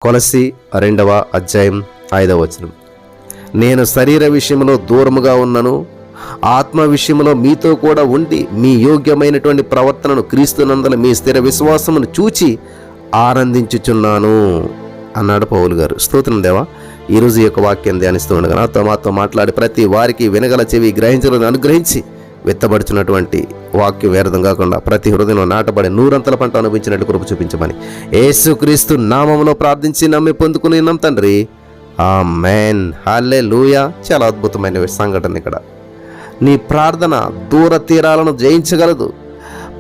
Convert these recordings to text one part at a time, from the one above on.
కొలస్సీ 2వ అధ్యాయం 5వ వచనం. నేను శరీర విషయంలో దూరముగా ఉన్నను, ఆత్మ విషయంలో మీతో కూడా ఉండి మీ యోగ్యమైనటువంటి ప్రవర్తనను క్రీస్తునందల మీ స్థిర విశ్వాసమును చూచి ఆనందించుచున్నాను అన్నాడు పౌలు గారు. స్తోత్రం దేవా. ఈరోజు ఈ యొక్క వాక్యాన్ని ధ్యానిస్తూ ఉండగా మాతో మాట్లాడి ప్రతి వారికి వినగల చెవి గ్రహించాలని అనుగ్రహించి వెత్తబడుచున్నటువంటి వాక్యం వ్యర్థం కాకుండా ప్రతి హృదయంలో నాటబడి నూరంతల పంట అనుభవించినట్లు కృప చూపించమని యేసుక్రీస్తు నామములో ప్రార్థించి నమ్మి పొందుకున్నాం తండ్రి. ఆమేన్. హల్లెలూయా. చాలా అద్భుతమైన సంఘటన ఇక్కడ. నీ ప్రార్థన దూర తీరాలను జయించగలదు.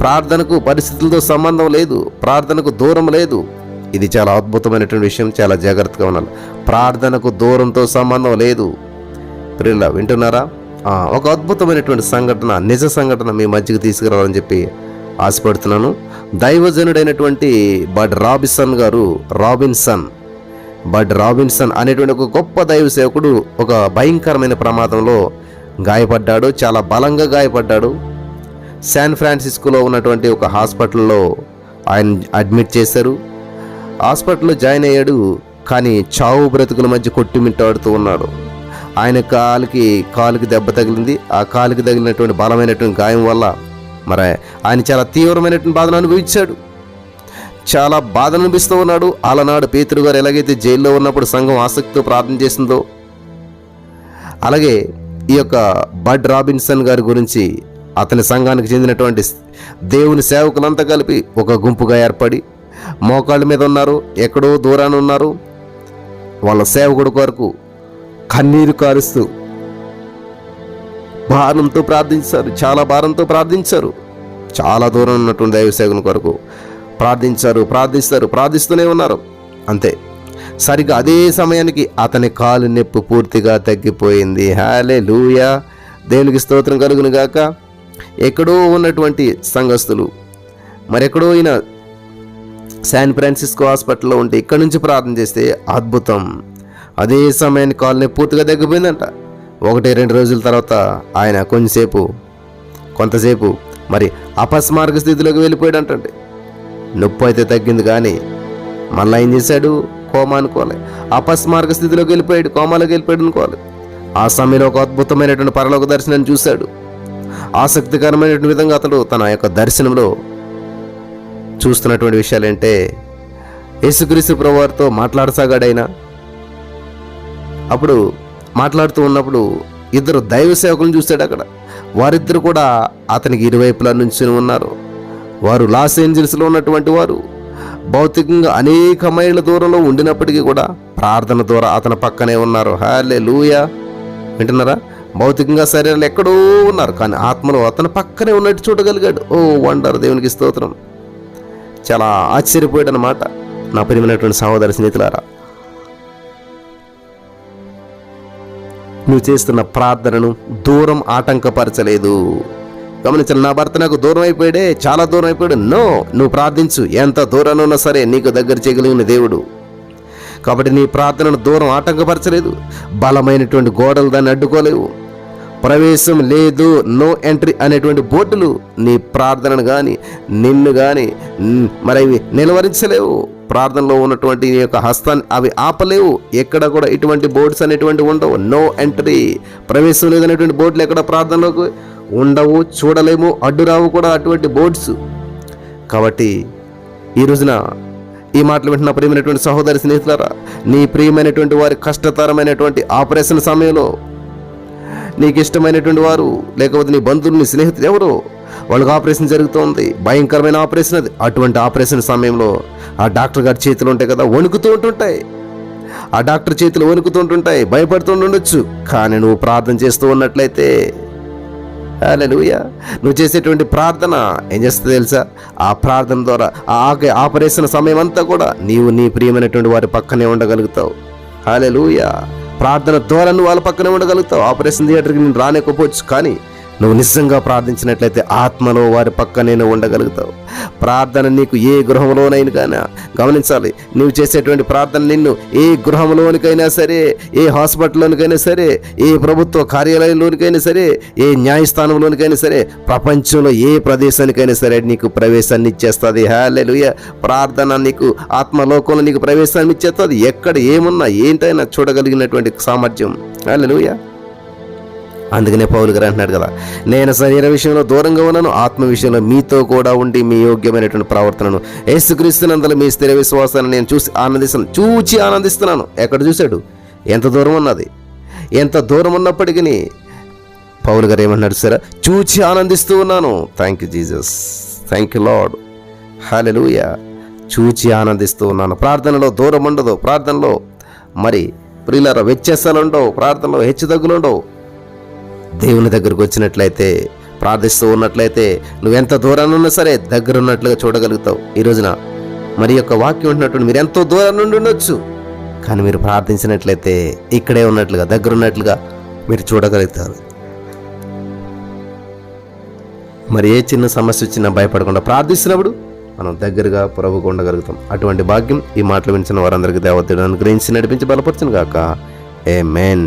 ప్రార్థనకు పరిస్థితులతో సంబంధం లేదు, ప్రార్థనకు దూరం లేదు. ఇది చాలా అద్భుతమైనటువంటి విషయం. చాలా జాగ్రత్తగా ఉండాలి. ప్రార్థనకు దూరంతో సంబంధం లేదు. ప్రియులారా, వింటున్నారా? ఒక అద్భుతమైనటువంటి సంఘటన, నిజ సంఘటన మీ మధ్యకి తీసుకురావాలని చెప్పి ఆశపడుతున్నాను. దైవజనుడైనటువంటి బడ్ రాబిన్సన్ అనేటువంటి ఒక గొప్ప దైవ సేవకుడు ఒక భయంకరమైన ప్రమాదంలో గాయపడ్డాడు. చాలా బలంగా గాయపడ్డాడు. శాన్ ఫ్రాన్సిస్కోలో ఉన్నటువంటి ఒక హాస్పిటల్లో ఆయన అడ్మిట్ చేశారు. హాస్పిటల్లో జాయిన్ అయ్యాడు. కానీ చావు బ్రతుకుల మధ్య కొట్టుమిట్టాడుతూ ఉన్నాడు. ఆయన కాలుకి దెబ్బ తగిలింది. ఆ కాలుకి తగిలినటువంటి బలమైనటువంటి గాయం వల్ల మరి ఆయన చాలా తీవ్రమైనటువంటి బాధను అనుభవించాడు. చాలా బాధ అనిపిస్తూ ఉన్నాడు. అలనాడు పేతురు గారు ఎలాగైతే జైల్లో ఉన్నప్పుడు సంఘం ఆసక్తితో ప్రార్థన చేసిందో, అలాగే ఈ యొక్క బడ్ రాబిన్సన్ గారి గురించి అతని సంఘానికి చెందినటువంటి దేవుని సేవకులంతా కలిపి ఒక గుంపుగా ఏర్పడి మోకాళ్ళ మీద ఉన్నారు. ఎక్కడో దూరాన ఉన్నారు. వాళ్ళ సేవకుడి కొరకు కన్నీరు కారుస్తూ భారంతో ప్రార్థించారు. చాలా భారంతో ప్రార్థించారు. చాలా దూరం ఉన్నటువంటి దైవ సేవకుని కొరకు ప్రార్థిస్తూనే ఉన్నారు. అంతే, సరిగ్గా అదే సమయానికి అతని కాలు నొప్పి పూర్తిగా తగ్గిపోయింది. హల్లెలూయా. దేవునికి స్తోత్రం కలుగును గాక. ఎక్కడో ఉన్నటువంటి సంఘస్థులు మరెక్కడో అయినా శాన్ ఫ్రాన్సిస్కో హాస్పిటల్లో ఉంటే ఇక్కడి నుంచి ప్రార్థన చేస్తే అద్భుతం. అదే సమయానికి కాలుని పూర్తిగా తగ్గిపోయిందంట. 1-2 రోజుల తర్వాత ఆయన కొంతసేపు మరి అపస్మారక స్థితిలోకి వెళ్ళిపోయాడు అంటండి. నొప్పి అయితే తగ్గింది, కానీ మళ్ళీ ఏం చేశాడు? కోమా అనుకోవాలి. అపస్మారక స్థితిలోకి వెళ్ళిపోయాడు, కోమాలోకి వెళ్ళిపోయాడు అనుకోవాలి. ఆ సమయంలో ఒక అద్భుతమైనటువంటి పరలోక దర్శనాన్ని చూశాడు. ఆసక్తికరమైనటువంటి విధంగా అతడు తన యొక్క దర్శనంలో చూస్తున్నటువంటి విషయాలు ఏంటంటే, యేసుక్రీస్తు ప్రభువారితో మాట్లాడసాగాడైనా. అప్పుడు మాట్లాడుతూ ఉన్నప్పుడు ఇద్దరు దైవ సేవకులను చూశాడు అక్కడ. వారిద్దరు కూడా అతనికి ఇరువైపులా నుంచి ఉన్నారు. వారు లాస్ ఏంజల్స్లో ఉన్నటువంటి వారు. భౌతికంగా అనేక మైళ్ళ దూరంలో ఉండినప్పటికీ కూడా ప్రార్థన ద్వారా అతని పక్కనే ఉన్నారు. హల్లెలూయా. వింటున్నారా? భౌతికంగా శరీరాలు ఎక్కడో ఉన్నారు, కానీ ఆత్మలో అతని పక్కనే ఉన్నట్టు చూడగలిగాడు. ఓ వండర్. దేవునికి స్తోత్రం. చాలా ఆశ్చర్యపోయాడు అన్నమాట. నా ప్రియమైనటువంటి సహోదర స్నేహితులారా, నువ్వు చేస్తున్న ప్రార్థనను దూరం ఆటంకపరచలేదు. గమనించాలి. నా భర్త నాకు దూరం అయిపోయాడే, చాలా దూరం అయిపోయాడు. నువ్వు ప్రార్థించు. ఎంత దూరంలో ఉన్నా సరే నీకు దగ్గర చేయగలిగిన దేవుడు. కాబట్టి నీ ప్రార్థనను దూరం ఆటంకపరచలేదు. బలమైనటువంటి గోడలు దాన్ని అడ్డుకోలేవు. ప్రవేశం లేదు, నో ఎంట్రీ అనేటువంటి బోర్డులు నీ ప్రార్థనను కానీ నిన్ను కానీ మరి నిలవరించలేవు. ప్రార్థనలో ఉన్నటువంటి నీ యొక్క హస్తాన్ని అవి ఆపలేవు. ఎక్కడ కూడా ఇటువంటి బోర్డ్స్ అనేటువంటి ఉండవు. నో ఎంట్రీ, ప్రవేశం లేదనేటువంటి బోర్డులు ఎక్కడ ప్రార్థనలోకి ఉండవు, చూడలేము, అడ్డురావు కూడా అటువంటి బోర్డ్స్. కాబట్టి ఈ రోజున ఈ మాటలు వింటున్న ప్రియమైనటువంటి సహోదరి స్నేహితులారా, నీ ప్రియమైనటువంటి వారి కష్టతరమైనటువంటి ఆపరేషన్ సమయంలో నీకు ఇష్టమైనటువంటి వారు, లేకపోతే నీ బంధువులు, నీ స్నేహితులు ఎవరో, వాళ్ళకి ఆపరేషన్ జరుగుతుంది, భయంకరమైన ఆపరేషన్ అది. అటువంటి ఆపరేషన్ సమయంలో ఆ డాక్టర్ గారి చేతులు ఉంటాయి కదా, వణుకుతూ ఉంటుంటాయి. ఆ డాక్టర్ చేతులు వణుకుతూ ఉంటుంటాయి, భయపడుతూ ఉండొచ్చు. కానీ నువ్వు ప్రార్థన చేస్తూ ఉన్నట్లయితే, హల్లెలూయా, నువ్వు చేసేటువంటి ప్రార్థన ఏం చేస్తుంది తెలుసా? ఆ ప్రార్థన ద్వారా ఆ ఆపరేషన్ సమయం అంతా కూడా నీవు నీ ప్రియమైనటువంటి వారి పక్కనే ఉండగలుగుతావు. హల్లెలూయా. ప్రార్థన ద్వారా నువ్వు వాళ్ళ పక్కనే ఉండగలుగుతావు. ఆపరేషన్ థియేటర్కి నేను రానేకపోవచ్చు, కానీ నువ్వు నిజంగా ప్రార్థించినట్లయితే ఆత్మలో వారి పక్క నేను ఉండగలుగుతావు. ప్రార్థన నీకు ఏ గృహంలోనైనా గమనించాలి, నువ్వు చేసేటువంటి ప్రార్థన నిన్ను ఏ గృహంలోనికైనా సరే, ఏ హాస్పిటల్లోనికైనా సరే, ఏ ప్రభుత్వ కార్యాలయంలోనికైనా సరే, ఏ న్యాయస్థానంలోనికైనా సరే, ప్రపంచంలో ఏ ప్రదేశానికైనా సరే నీకు ప్రవేశాన్ని ఇచ్చేస్తుంది. హల్లెలూయా. ప్రార్థన నీకు ఆత్మలోకంలో నీకు ప్రవేశాన్ని ఇచ్చేస్తుంది. ఎక్కడ ఏమున్నా ఏంటైనా చూడగలిగినటువంటి సామర్థ్యం. హల్లెలూయా. అందుకనే పౌలు గారు అంటున్నాడు కదా, నేను శరీర విషయంలో దూరంగా ఉన్నాను, ఆత్మ విషయంలో మీతో కూడా ఉండి మీ యోగ్యమైనటువంటి ప్రవర్తనను యేసుక్రీస్తునందల మీ స్థిర విశ్వాసాన్ని నేను చూచి ఆనందిస్తున్నాను. ఎక్కడ చూశాడు? ఎంత దూరం ఉన్నది. ఎంత దూరం ఉన్నప్పటికీ పౌలు గారు ఏమన్నాడు సరే, చూచి ఆనందిస్తూ ఉన్నాను. Thank you Jesus, thank you Lord. Hallelujah. చూచి ఆనందిస్తూ ఉన్నాను. ప్రార్థనలో దూరం ఉండదు. ప్రార్థనలో మరి ప్రియులారా వ్యత్యాసాలు ఉండవు. ప్రార్థనలో హెచ్చుతగ్గులు ఉండవు. దేవుని దగ్గరకు వచ్చినట్లయితే, ప్రార్థిస్తూ ఉన్నట్లయితే నువ్వెంత దూరాన్ని ఉన్నా సరే దగ్గర ఉన్నట్లుగా చూడగలుగుతావు. ఈ రోజున మరి యొక్క వాక్యం ఉంటున్నట్టు మీరు ఎంతో దూరం నుండి ఉండొచ్చు, కానీ మీరు ప్రార్థించినట్లయితే ఇక్కడే ఉన్నట్లుగా దగ్గర ఉన్నట్లుగా మీరు చూడగలుగుతారు. మరి ఏ చిన్న సమస్య వచ్చినా భయపడకుండా ప్రార్థిస్తున్నప్పుడు మనం దగ్గరగా ప్రభువుకు ఉండగలుగుతాం. అటువంటి భాగ్యం ఈ మాటలు వినిచిన వారందరికీ దేవతను అనుగ్రహించి నడిపించి బలపరచును గాక. ఆమేన్.